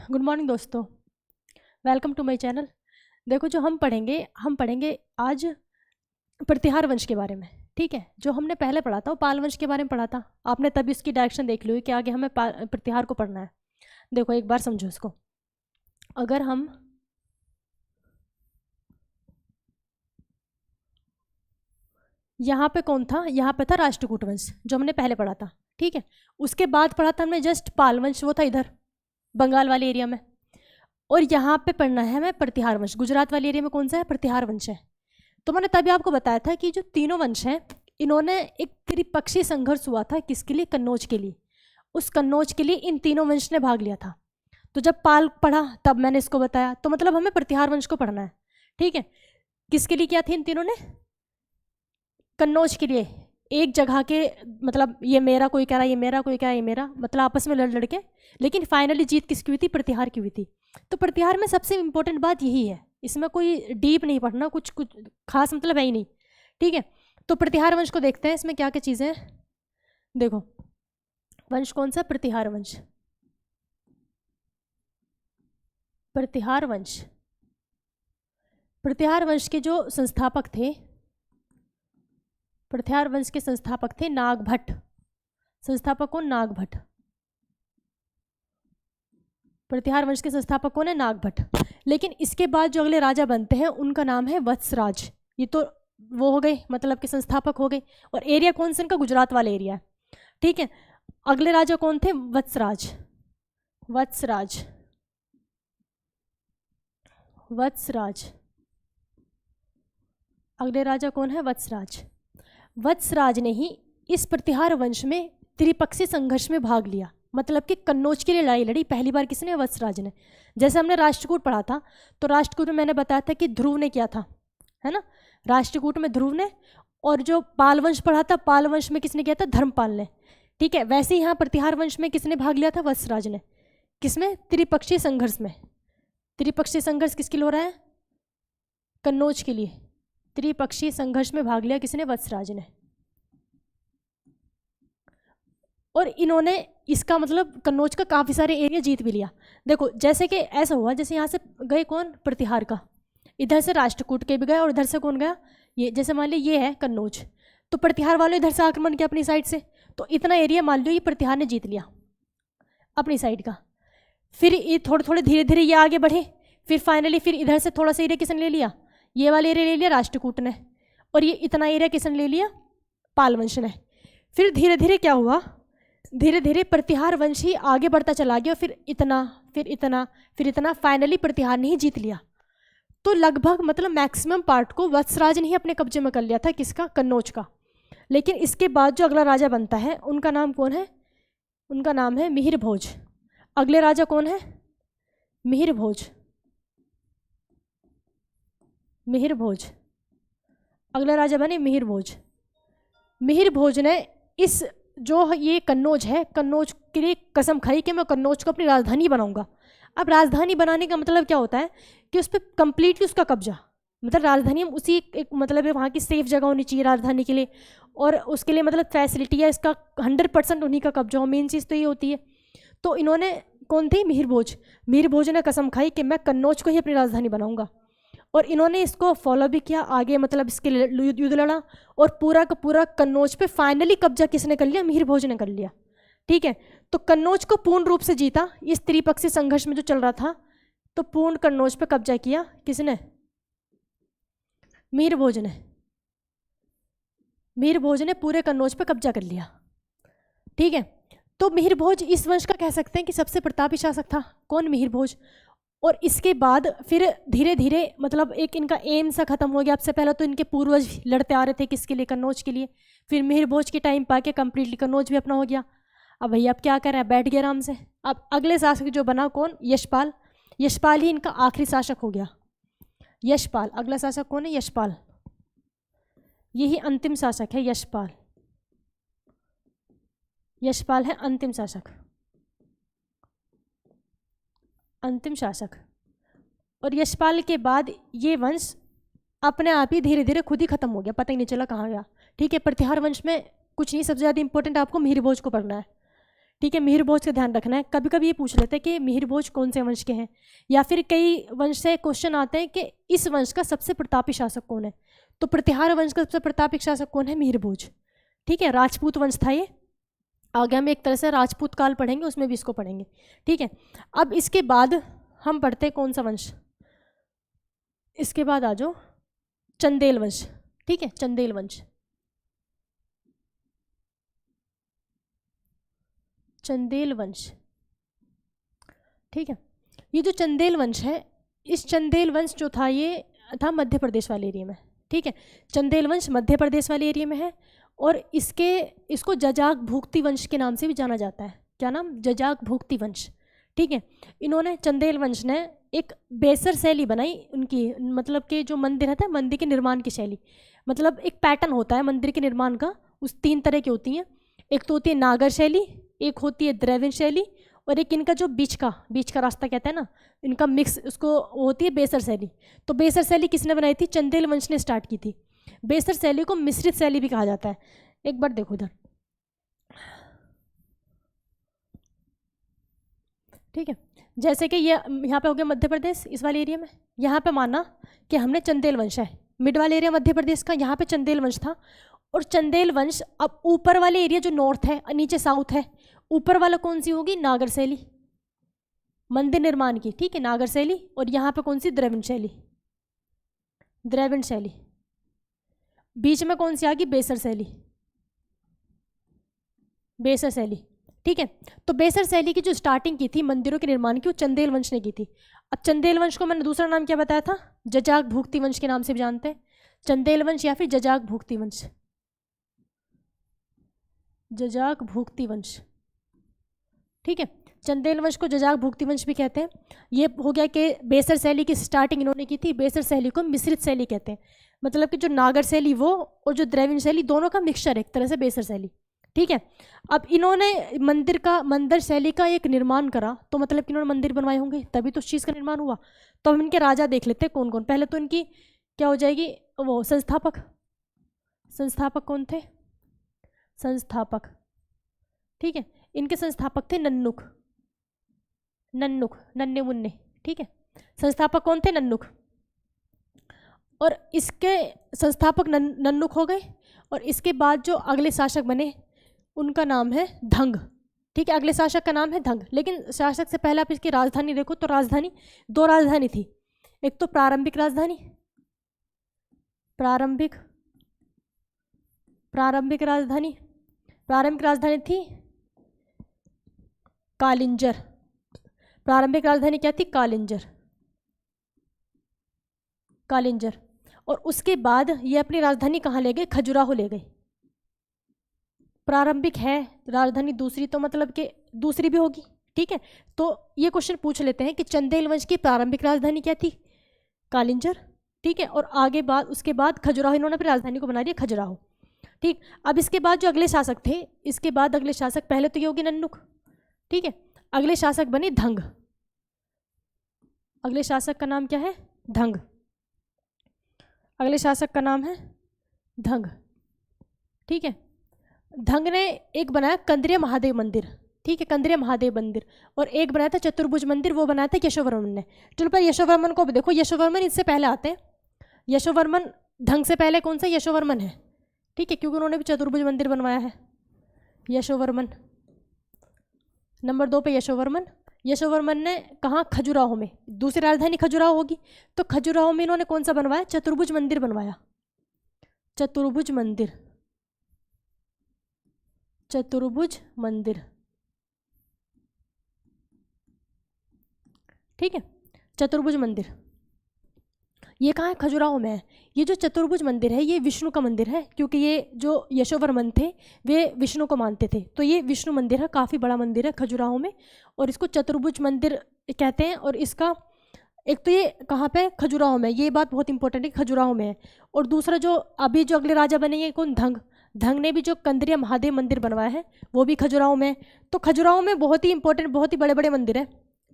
Good morning दोस्तों, welcome to my channel. देखो, जो हम पढ़ेंगे आज प्रतिहार वंश के बारे में। ठीक है, जो हमने पहले पढ़ा था वो पाल वंश के बारे में पढ़ा था। आपने तभी उसकी डायरेक्शन देख ली हुई कि आगे हमें प्रतिहार को पढ़ना है। देखो एक बार समझो इसको। अगर हम यहाँ पे कौन था, यहाँ पे था राष्ट्रकूट वंश, जो हमने पहले पढ़ा था। ठीक है, उसके बाद पढ़ा था हमने जस्ट पाल वंश, वो था इधर बंगाल वाले एरिया में। और यहाँ पे पढ़ना है हमें प्रतिहार वंश, गुजरात वाले एरिया में कौन सा है, प्रतिहार वंश है। तो मैंने तभी आपको बताया था कि जो तीनों वंश हैं, इन्होंने एक त्रिपक्षीय संघर्ष हुआ था। किसके लिए? कन्नौज के लिए। उस कन्नौज के लिए इन तीनों वंश ने भाग लिया था। तो जब पाल पढ़ा तब मैंने इसको बताया। तो मतलब हमें प्रतिहार वंश को पढ़ना है। ठीक है, किसके लिए किया था इन तीनों ने? कन्नौज के लिए। एक जगह के मतलब ये मेरा, कोई कह रहा ये मेरा, कोई कह रहा ये मेरा, मतलब आपस में लड़ लड़ के, लेकिन फाइनली जीत किसकी हुई थी? प्रतिहार की हुई थी। तो प्रतिहार में सबसे इंपॉर्टेंट बात यही है, इसमें कोई डीप नहीं पढ़ना, कुछ खास मतलब है ही नहीं। ठीक है, तो प्रतिहार वंश को देखते हैं, इसमें क्या क्या चीज़ें हैं। देखो वंश कौन सा? प्रतिहार वंश। प्रतिहार वंश, प्रतिहार वंश के जो संस्थापक थे, प्रतिहार वंश के संस्थापक थे नागभट्ट। संस्थापक कौन? नागभट्ट। प्रतिहार वंश के संस्थापक कौन है? नागभट्ट। लेकिन इसके बाद जो अगले राजा बनते हैं उनका नाम है वत्सराज। ये तो वो हो गए, मतलब कि संस्थापक हो गए। और एरिया कौन सा इनका? गुजरात वाला एरिया है। ठीक है, अगले राजा कौन थे? वत्सराज। वत्सराज, वत्सराज। अगले राजा कौन है? वत्सराज। वत्सराज ने ही इस प्रतिहार वंश में त्रिपक्षीय संघर्ष में भाग लिया, मतलब कि कन्नौज के लिए लड़ाई लड़ी पहली बार। किसने? वत्सराज ने। जैसे हमने राष्ट्रकूट पढ़ा था, तो राष्ट्रकूट में मैंने बताया था कि ध्रुव ने किया था, है ना? राष्ट्रकूट में ध्रुव ने। और जो पाल वंश पढ़ा था, पाल वंश में किसने किया था? धर्मपाल ने। ठीक है, वैसे ही यहाँ प्रतिहार वंश में किसने भाग लिया था? वत्सराज ने। किसमें? त्रिपक्षीय संघर्ष में। त्रिपक्षीय संघर्ष किसके लिए हो रहा है? कन्नौज के लिए। त्रिपक्षीय संघर्ष में भाग लिया किसने? वत्सराज ने। और इन्होंने इसका मतलब कन्नौज का काफ़ी सारे एरिया जीत भी लिया। देखो जैसे कि ऐसा हुआ, जैसे यहाँ से गए कौन? प्रतिहार का, इधर से राष्ट्रकूट के भी गए, और इधर से कौन गया? ये। जैसे मान लो ये है कन्नौज, तो प्रतिहार वालों इधर से आक्रमण किया अपनी साइड से, तो इतना एरिया मान लो ये प्रतिहार ने जीत लिया अपनी साइड का। फिर ये थोड़े थोड़े धीरे धीरे ये आगे बढ़े, फिर फाइनली फिर इधर से थोड़ा सा एरिया किसने ले लिया? ये वाला एरिया ले लिया राष्ट्रकूट ने। और ये इतना एरिया किसने ले लिया? पाल वंश ने। फिर धीरे धीरे क्या हुआ? धीरे धीरे प्रतिहार वंश ही आगे बढ़ता चला गया, फिर इतना, फिर इतना, फिर इतना, फाइनली प्रतिहार ने ही जीत लिया। तो लगभग मतलब मैक्सिमम पार्ट को वत्सराज ने ही अपने कब्जे में कर लिया था। किसका? कन्नौज का। लेकिन इसके बाद जो अगला राजा बनता है उनका नाम कौन है? उनका नाम है मिहिर भोज। अगले राजा कौन है? मिहिर भोज। मिहिर भोज, अगला राजा बने मिहिर भोज। मिहिर भोज ने इस जो ये कन्नौज है, कन्नौज के लिए कसम खाई कि मैं कन्नौज को अपनी राजधानी बनाऊंगा। अब राजधानी बनाने का मतलब क्या होता है कि उस पर कंप्लीटली उसका कब्जा, मतलब राजधानी उसी एक मतलब है, वहाँ की सेफ जगह होनी चाहिए राजधानी के लिए, और उसके लिए मतलब फैसिलिटी है इसका 100% उन्हीं का कब्जा हो। मेन चीज़ तो ये होती है। तो इन्होंने, कौन थे? मिहिर भोज। मिहिर भोज ने कसम खाई कि मैं कन्नौज को ही अपनी राजधानी बनाऊंगा, और इन्होंने इसको फॉलो भी किया आगे, मतलब इसके लिए युद्ध लड़ा, और पूरा का पूरा कन्नौज पे फाइनली कब्जा किसने कर लिया? मिहिर भोज ने कर लिया। ठीक है, तो कन्नौज को पूर्ण रूप से जीता इस त्रिपक्षीय संघर्ष में जो चल रहा था। तो पूर्ण कन्नौज पे कब्जा किया किसने? मिहिर भोज ने। मिहिर भोज ने पूरे कन्नौज पे कब्जा कर लिया। ठीक है, तो मिहिर भोज इस वंश का कह सकते हैं कि सबसे प्रतापी शासक था। कौन? मिहिर भोज। और इसके बाद फिर धीरे धीरे मतलब एक इनका एम सा खत्म हो गया। अब से पहले तो इनके पूर्वज लड़ते आ रहे थे किसके लिए? कन्नौज के लिए। फिर मिहिर भोज के टाइम पाके कंप्लीटली कन्नौज भी अपना हो गया। अब भैया अब क्या कर रहे हैं? बैठ गए आराम से। अब अगले शासक जो बना कौन? यशपाल। यशपाल ही इनका आखिरी शासक हो गया। यशपाल, अगला शासक कौन है? यशपाल। यही अंतिम शासक है यशपाल। यशपाल है अंतिम शासक, अंतिम शासक। और यशपाल के बाद ये वंश अपने आप ही धीरे धीरे खुद ही खत्म हो गया, पता ही नहीं चला कहाँ गया। ठीक है, प्रतिहार वंश में कुछ नहीं, सबसे ज़्यादा इंपॉर्टेंट आपको मिहिर भोज को पढ़ना है। ठीक है, मिहिर भोज का ध्यान रखना है। कभी कभी ये पूछ लेते हैं कि मिहिर भोज कौन से वंश के हैं, या फिर कई वंश से क्वेश्चन आते हैं कि इस वंश का सबसे प्रतापी शासक कौन है। तो प्रतिहार वंश का सबसे प्रतापी शासक कौन है? मिहिर भोज। ठीक है, राजपूत वंश था ये। आगे हम एक तरह से राजपूत काल पढ़ेंगे, उसमें भी इसको पढ़ेंगे। ठीक है, अब इसके बाद हम पढ़ते हैं कौन सा वंश, इसके बाद आ जाओ चंदेल वंश। ठीक है, चंदेल वंश, चंदेल वंश। ठीक है, ये जो चंदेल वंश है, इस चंदेल वंश जो था ये था मध्य प्रदेश वाले एरिया में। ठीक है, चंदेल वंश मध्य प्रदेश वाले एरिया में है, और इसको जजाक भूक्ति वंश के नाम से भी जाना जाता है। क्या नाम? जजाक भूक्ति वंश। ठीक है, इन्होंने चंदेल वंश ने एक बेसर शैली बनाई उनकी, मतलब कि जो मंदिर है, मंदिर के निर्माण की शैली, मतलब एक पैटर्न होता है मंदिर के निर्माण का, उस 3 तरह की होती हैं। एक तो होती है नागर शैली, एक होती है द्रविड़ शैली, और एक इनका जो बीच का रास्ता कहते हैं ना, इनका मिक्स, उसको होती है बेसर शैली। तो बेसर शैली किसने बनाई थी? चंदेल वंश ने स्टार्ट की थी। बेसर शैली को मिश्रित शैली भी कहा जाता है। एक बार देखो इधर, ठीक है, जैसे कि ये यहाँ पे हो गया मध्य प्रदेश, इस वाले एरिया में, यहाँ पे माना कि हमने चंदेल वंश है, मिड वाले एरिया मध्य प्रदेश का, यहाँ पे चंदेल वंश था। और चंदेल वंश, अब ऊपर वाले एरिया जो नॉर्थ है, नीचे साउथ है, ऊपर वाला कौन सी होगी? नागर शैली, मंदिर निर्माण की। ठीक है, नागर शैली। और यहाँ पे कौन सी? द्रविड़ शैली, द्रविड़ शैली। बीच में कौन सी आ गई? बेसर शैली, बेसर शैली। ठीक है, तो बेसर शैली की जो स्टार्टिंग की थी मंदिरों के निर्माण की, वो चंदेल वंश ने की थी। अब चंदेल वंश को मैंने दूसरा नाम क्या बताया था? जजाक भूक्ति वंश के नाम से भी जानते हैं, चंदेल वंश या फिर जजाक भूक्ति वंश, जजाक भूक्ति वंश। ठीक है, चंदेल वंश को जजाक भूक्ति वंश भी कहते हैं। ये हो गया कि बेसर शैली की स्टार्टिंग इन्होंने की थी। बेसर शैली को मिश्रित शैली कहते हैं, मतलब कि जो नागर शैली वो और जो द्रविड़ शैली दोनों का मिक्सचर, एक तरह से बेसर शैली। ठीक है, अब इन्होंने मंदिर शैली का एक निर्माण करा, तो मतलब कि इन्होंने मंदिर बनवाए होंगे, तभी तो उस चीज़ का निर्माण हुआ। तो हम इनके राजा देख लेते हैं कौन कौन। पहले तो इनकी क्या हो जाएगी? वो संस्थापक। संस्थापक कौन थे? संस्थापक। ठीक है, इनके संस्थापक थे नन्नुक, नन्ने मुन्ने। ठीक है, संस्थापक कौन थे? नन्नुक। और इसके संस्थापक नन्नुक हो गए, और इसके बाद जो अगले शासक बने उनका नाम है धंग। ठीक है, अगले शासक का नाम है धंग। लेकिन शासक से पहले आप इसकी राजधानी देखो, तो राजधानी, 2 राजधानी थी। एक तो प्रारंभिक राजधानी, प्रारंभिक राजधानी थी कालिंजर। प्रारंभिक राजधानी क्या थी? कालिंजर। और उसके बाद ये अपनी राजधानी कहाँ ले गए? खजुराहो ले गए। प्रारंभिक है राजधानी दूसरी, तो मतलब कि दूसरी भी होगी। ठीक है, तो ये क्वेश्चन पूछ लेते हैं कि चंदेल वंश की प्रारंभिक राजधानी क्या थी? कालिंजर। ठीक है, और आगे बाद उसके बाद खजुराहो, इन्होंने अपनी राजधानी को बना दिया खजुराहो। ठीक, अब इसके बाद जो अगले शासक थे, इसके बाद अगले शासक, पहले तो ये होगी नन्नुक। ठीक है, अगले शासक बने धंग। अगले शासक का नाम क्या है? धंग। अगले शासक का नाम है धंग। ठीक है, धंग ने एक बनाया कंद्रिय महादेव मंदिर। ठीक है, कंद्रिय महादेव मंदिर। और एक बनाया था चतुर्भुज मंदिर, वो बनाया था यशोवर्मन ने। चलो पर यशोवर्मन को भी देखो, यशोवर्मन इससे पहले आते हैं। यशोवर्मन धंग से पहले कौन सा? यशोवर्मन है। ठीक है, क्योंकि उन्होंने भी चतुर्भुज मंदिर बनवाया है। यशोवर्मन नंबर 2 पे यशोवर्मन। यशोवर्मन ने कहाँ? खजुराहो में। दूसरी राजधानी खजुराहो होगी, तो खजुराहो में इन्होंने कौन सा बनवाया? चतुर्भुज मंदिर बनवाया। चतुर्भुज मंदिर, चतुर्भुज मंदिर। ठीक है, चतुर्भुज मंदिर ये कहाँ है? खजुराहो में है। ये जो चतुर्भुज मंदिर है ये विष्णु का मंदिर है, क्योंकि ये जो यशोवर्मन थे वे विष्णु को मानते थे, तो ये विष्णु मंदिर है, काफ़ी बड़ा मंदिर है खजुराहो में, और इसको चतुर्भुज मंदिर कहते हैं। और इसका एक तो ये कहाँ पे? खजुराहो में। ये बात बहुत इंपॉर्टेंट है, खजुराहो में है। और दूसरा जो अभी जो अगले राजा बने ये कौन? धंग। धंग ने भी जो कंद्रिय महादेव मंदिर बनवाया है वो भी खजुराहो में। तो खजुराहो में बहुत ही इंपॉर्टेंट, बहुत ही बड़े बड़े मंदिर है।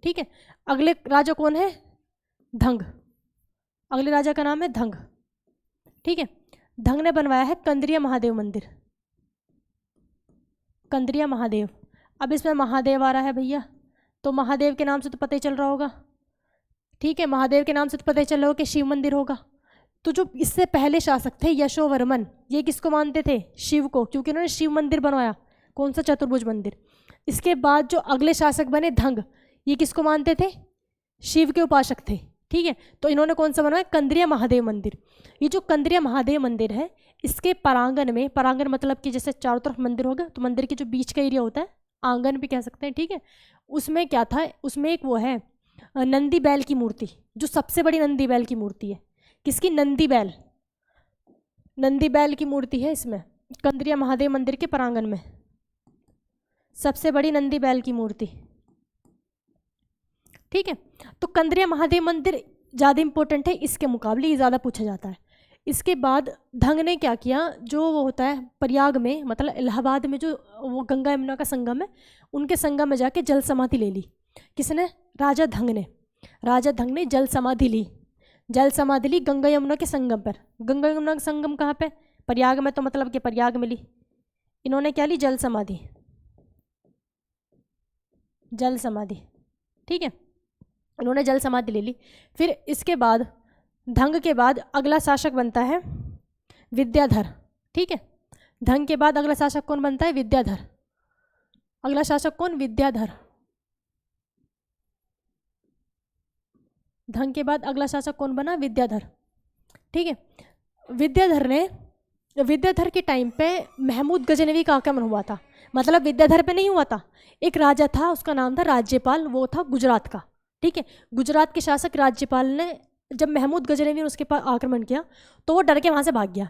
ठीक है, अगले राजा कौन है? धंग। अगले राजा का नाम है धंग। ठीक है, धंग ने बनवाया है कंद्रिय महादेव मंदिर, कंद्रिय महादेव। अब इसमें महादेव आ रहा है भैया, तो महादेव के नाम से तो पता ही चल रहा होगा, ठीक है, महादेव के नाम से तो पता ही चल रहा होगा कि शिव मंदिर होगा। तो जो इससे पहले शासक थे यशोवर्मन, ये किसको मानते थे? शिव को, क्योंकि उन्होंने शिव मंदिर बनवाया, कौन सा? चतुर्भुज मंदिर। इसके बाद जो अगले शासक बने धंग, ये किसको मानते थे? शिव के उपासक थे, ठीक है। तो इन्होंने कौन सा बनवाया? कंद्रिया महादेव मंदिर। ये जो कंद्रिया महादेव मंदिर है, इसके प्रांगण में, प्रांगण मतलब कि जैसे चारों तरफ मंदिर होगा, तो मंदिर के जो बीच का एरिया होता है, आंगन भी कह सकते हैं, ठीक है, उसमें क्या था? उसमें एक वो है नंदी बैल की मूर्ति, जो सबसे बड़ी नंदी बैल की मूर्ति है। किसकी? नंदी बैल, नंदी बैल की मूर्ति है इसमें कंद्रिया महादेव मंदिर के प्रांगण में, सबसे बड़ी नंदी बैल की मूर्ति, ठीक है। तो कंद्रिया महादेव मंदिर ज़्यादा इंपॉर्टेंट है इसके मुकाबले, ये ज़्यादा पूछा जाता है। इसके बाद धंग ने क्या किया? जो वो होता है प्रयाग में, मतलब इलाहाबाद में जो वो गंगा यमुना का संगम है, उनके संगम में जाके जल समाधि ले ली। किसने? राजा धंग ने। राजा धंग ने जल समाधि ली, जल समाधि ली गंगा यमुना के संगम पर। गंगा यमुना का संगम कहाँ पे? प्रयाग में, तो मतलब कि प्रयाग में ली। इन्होंने क्या ली? जल समाधि, जल समाधि, ठीक है, उन्होंने जल समाधि ले ली। फिर इसके बाद धंग के बाद अगला शासक बनता है विद्याधर, ठीक है। धंग के बाद अगला शासक कौन बनता है? विद्याधर। अगला शासक कौन? विद्याधर। धंग के बाद अगला शासक कौन बना? विद्याधर, ठीक है। विद्याधर के टाइम पे महमूद गजनवी का आक्रमण हुआ था, मतलब विद्याधर पे नहीं हुआ था, एक राजा था, उसका नाम था राज्यपाल, वो था गुजरात का, ठीक है। गुजरात के शासक राज्यपाल ने जब महमूद गजनवी ने उसके पास आक्रमण किया, तो वो डर के वहाँ से भाग गया,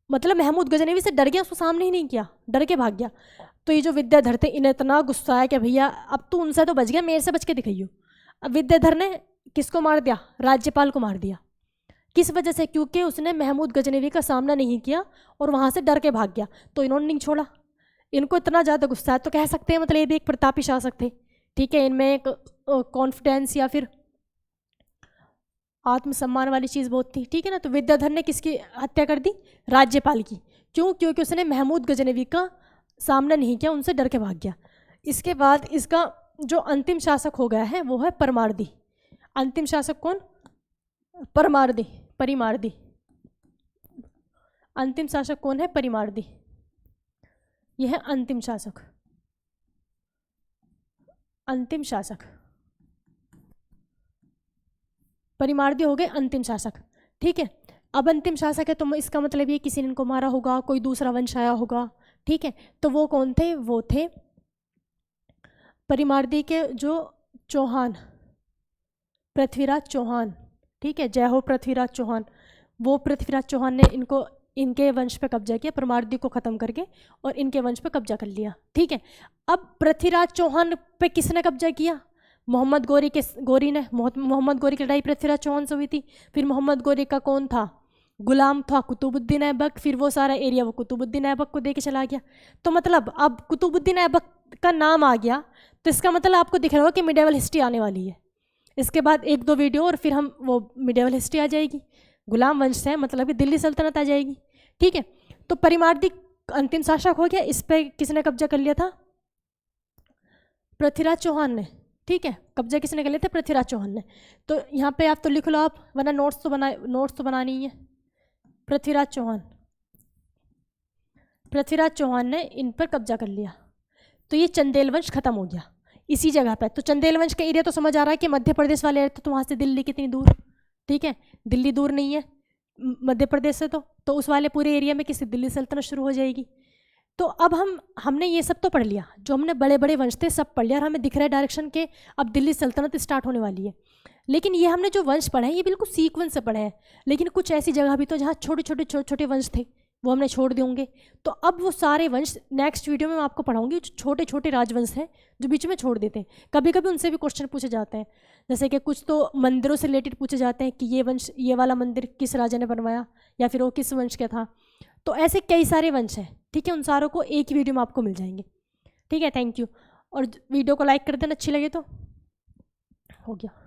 मतलब महमूद गजनवी से डर गया, उसको सामने ही नहीं किया, डर के भाग गया। तो ये जो विद्याधर थे, इन्हें इतना गुस्सा आया कि भैया अब तू उनसे तो बच गया, मेरे से बच के दिखाइयो। अब विद्याधर ने किसको मार दिया? राज्यपाल को मार दिया। किस वजह से? क्योंकि उसने महमूद गजनवी का सामना नहीं किया और वहाँ से डर के भाग गया, तो इन्होंने नहीं छोड़ा। इनको इतना ज़्यादा गुस्सा है, तो कह सकते हैं मतलब ये भी एक प्रतापी शासक थे, ठीक है। इनमें एक कॉन्फिडेंस या फिर आत्मसम्मान वाली चीज़ बहुत थी, ठीक है ना। तो विद्याधर ने किसकी हत्या कर दी? राज्यपाल की। क्यों? क्योंकि उसने महमूद गजनवी का सामना नहीं किया, उनसे डर के भाग गया। इसके बाद इसका जो अंतिम शासक हो गया है वो है परमार्दी। अंतिम शासक कौन? परमार्दी, परिमार्दी। अंतिम शासक कौन है? परिमार्दी। यह है अंतिम शासक, अंतिम शासक परिमार्दी हो गए अंतिम शासक, ठीक है। अब अंतिम शासक है तो इसका मतलब ये किसी ने इनको मारा होगा, कोई दूसरा वंश आया होगा, ठीक है। तो वो कौन थे? वो थे परिमार्दी के जो चौहान, पृथ्वीराज चौहान, ठीक है। जय हो पृथ्वीराज चौहान। वो पृथ्वीराज चौहान ने इनको, इनके वंश पे कब्जा किया, परमार्दी को ख़त्म करके, और इनके वंश पे कब्जा कर लिया, ठीक है। अब पृथ्वीराज चौहान पे किसने कब्जा किया? मोहम्मद गोरी ने। मोहम्मद गोरी की लड़ाई पृथ्वीराज चौहान से हुई थी। फिर मोहम्मद गोरी का कौन था? गुलाम था कुतुबुद्दीन ऐबक। फिर वो सारा एरिया वो कुतुबुद्दीन ऐबक को दे के चला गया। तो मतलब अब कुतुबुद्दीन ऐबक का नाम आ गया, तो इसका मतलब आपको दिख रहा होगा कि मिडेवल हिस्ट्री आने वाली है। इसके बाद एक दो वीडियो और फिर हम वो मिडेवल हिस्ट्री आ जाएगी। गुलाम वंश से मतलब कि दिल्ली सल्तनत आ जाएगी, ठीक है। तो परिमार्दी अंतिम शासक हो गया। इस पर किसने कब्जा कर लिया था? पृथ्वीराज चौहान ने, ठीक है। कब्जा किसने कर लिया था? पृथ्वीराज चौहान ने। तो यहाँ पे आप तो लिख लो आप, वरना नोट्स तो बनानी ही है। पृथ्वीराज चौहान, पृथ्वीराज चौहान ने इन पर कब्जा कर लिया, तो ये चंदेल वंश खत्म हो गया इसी जगह पे। तो चंदेल वंश का एरिया तो समझ आ रहा है कि मध्य प्रदेश वाले एरिया, तो वहाँ से दिल्ली कितनी दूर, ठीक है। दिल्ली दूर नहीं है मध्य प्रदेश से, तो उस वाले पूरे एरिया में किसी दिल्ली सल्तनत शुरू हो जाएगी। तो अब हमने ये सब तो पढ़ लिया, जो हमने बड़े बड़े वंश थे सब पढ़ लिया, और हमें दिख रहा है डायरेक्शन के अब दिल्ली सल्तनत स्टार्ट होने वाली है। लेकिन ये हमने जो वंश पढ़े हैं ये बिल्कुल सीक्वेंस से पढ़े हैं, लेकिन कुछ ऐसी जगह भी तो जहाँ छोटे छोटे वंश थे वो हमने छोड़ देंगे। तो अब वो सारे वंश नेक्स्ट वीडियो में मैं आपको पढ़ाऊंगी, जो छोटे छोटे राजवंश हैं जो बीच में छोड़ देते हैं। कभी कभी उनसे भी क्वेश्चन पूछे जाते हैं, जैसे कि कुछ तो मंदिरों से रिलेटेड पूछे जाते हैं कि ये वंश, ये वाला मंदिर किस राजा ने बनवाया, या फिर वो किस वंश का था। तो ऐसे कई सारे वंश हैं, ठीक है। उन सारों को एक ही वीडियो में आपको मिल जाएंगे, ठीक है। Thank you. और वीडियो को लाइक कर देना अच्छी लगे तो। हो गया।